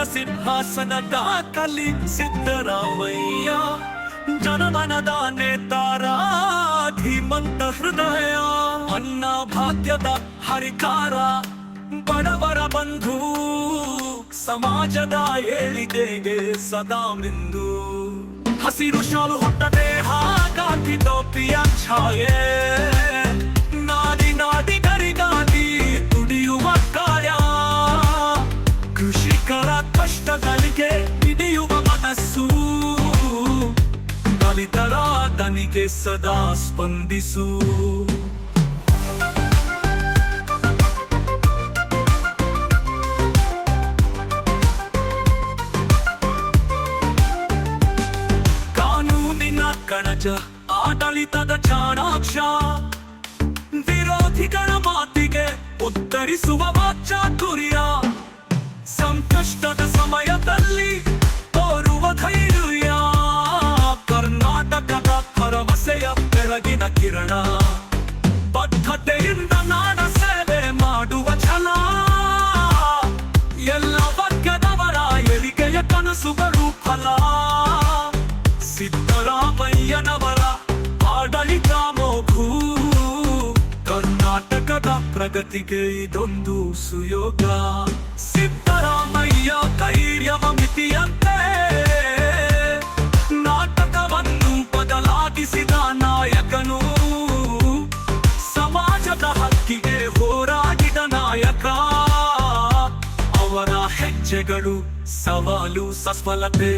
ಸಿಂಹಾಸನದ ಕಲಿ ಸಿದ್ದರಾಮಯ್ಯ ಜನಮನದ ನೇತಾರ ಧೀಮಂತ ಹೃದಯ ಅನ್ನ ಭಾಗ್ಯದ ಹರಿಕಾರ ಬಡವರ ಬಂಧು ಸಮಾಜದ ಏಳಿಗೆಗೆ ಸದಾ ಮಿಂದು ಹಸಿರು ಶಾಲು ಹೊತ್ತ ದೇಹ ಗಾಂಧಿ ಟೋಪಿಯ ಛಾಯೆ ನಾಡಿ ನಾಡಿಗರಿಗಾಗಿ ದುಡಿಯುವ ಕಾರ್ಯ ಕೃಷಿಕರ ಕಷ್ಟಗಳಿಗೆ ಹಿಡಿಯುವ ಮನಸ್ಸು ದಲಿತರ ದನಿಗೆ ಸದಾ ಸ್ಪಂದಿಸು ಕಾನೂನಿನ ಕಣಜ ಆಡಳಿತದ ಚಾಣಾಕ್ಷ ವಿರೋಧಿಗಳ ಮಾತಿಗೆ ಉತ್ತರಿಸುವ ವಾಚಾತುರ್ಯ ಸಂಕಷ್ಟದ ಸಮಯದಲ್ಲಿ ತೋರುವ ಧೈರ್ಯ ಕರ್ನಾಟಕದ ಭರವಸೆಯ ಬೆಳಗಿನ ಕಿರಣ ಬದ್ಧತೆಯಿಂದ ನಾಡ ಸೇವೆ ಮಾಡುವ ಛಲ ಎಲ್ಲ ವರ್ಗದವರ ಏಳಿಗೆಯ ಕನಸುಗಳು ಫಲ ಸಿದ್ದರಾಮಯ್ಯನವರ ಆಡಳಿತ ಮೋಘು ಕರ್ನಾಟಕದ ಪ್ರಗತಿಗೆ ಇದೊಂದು ಸುಯೋಗ ಸಿದ್ದರಾಮಯ್ಯ ಧೈರ್ಯವ ಮಿತಿಯಂತೆ ನಾಟಕವನ್ನು ಬದಲಾಗಿಸಿದ ನಾಯಕನು ಸಮಾಜದ ಹಕ್ಕಿಗೆ ಹೋರಾಡಿದ ನಾಯಕ ಅವರ ಹೆಜ್ಜೆಗಳು ಸವಾಲು ಸಫಲತೆ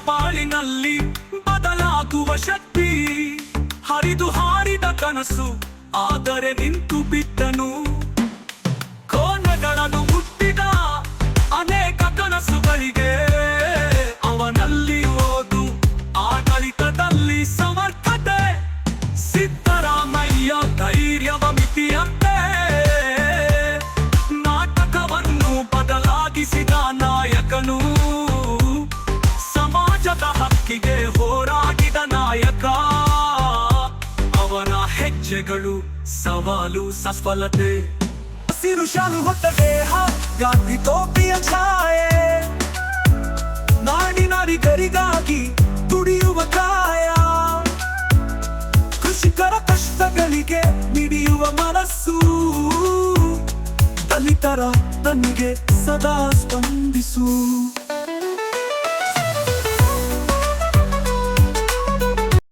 ಬಾಳಿನಲ್ಲಿ ಬದಲಾಗುವ ಶಕ್ತಿ ಹರಿದು ಹಾರಿದ ಕನಸು ಆದರೆ ನಿಂತು ಬಿಟ್ಟನು ಕೋನಗಳನ್ನು ಹುಟ್ಟಿದ ಅನೇಕ ಕನಸುಗಳಿಗೆ ಅವನಲ್ಲಿ ಓದು ಆಡಳಿತದಲ್ಲಿ ಸಮರ್ಥತೆ ಸಿದ್ದರಾಮಯ್ಯ ಧೈರ್ಯವ ಮಿತಿಯಂತೆ ನಾಟಕವನ್ನು ಬದಲಾಗಿಸಿದ ನಾಯಕನು ಸಮಾಜದ ಹಕ್ಕಿಗೆ ಹೋರಾಡಿದ ನಾಯಕ ಅವರ ಹೆಜ್ಜೆಗಳು ಸವಾಲು ಸಫಲತೆ ಹಸಿರು ಶಾಲು ಹೊತ್ತ ದೇಹ ಗಾಂಧಿ ಟೋಪಿಯ ಛಾಯೆ ನಾಡಿನಾಡಿಗರಿಗಾಗಿ ದುಡಿಯುವ ಕಾಯ ಕೃಷಿಕರ ಕಷ್ಟಗಳಿಗೆ ಮಿಡಿಯುವ ಮನಸ್ಸು ದಲಿತರ ತನ್ನಿಗೆ ಸದಾ ಸ್ಪಂದಿಸು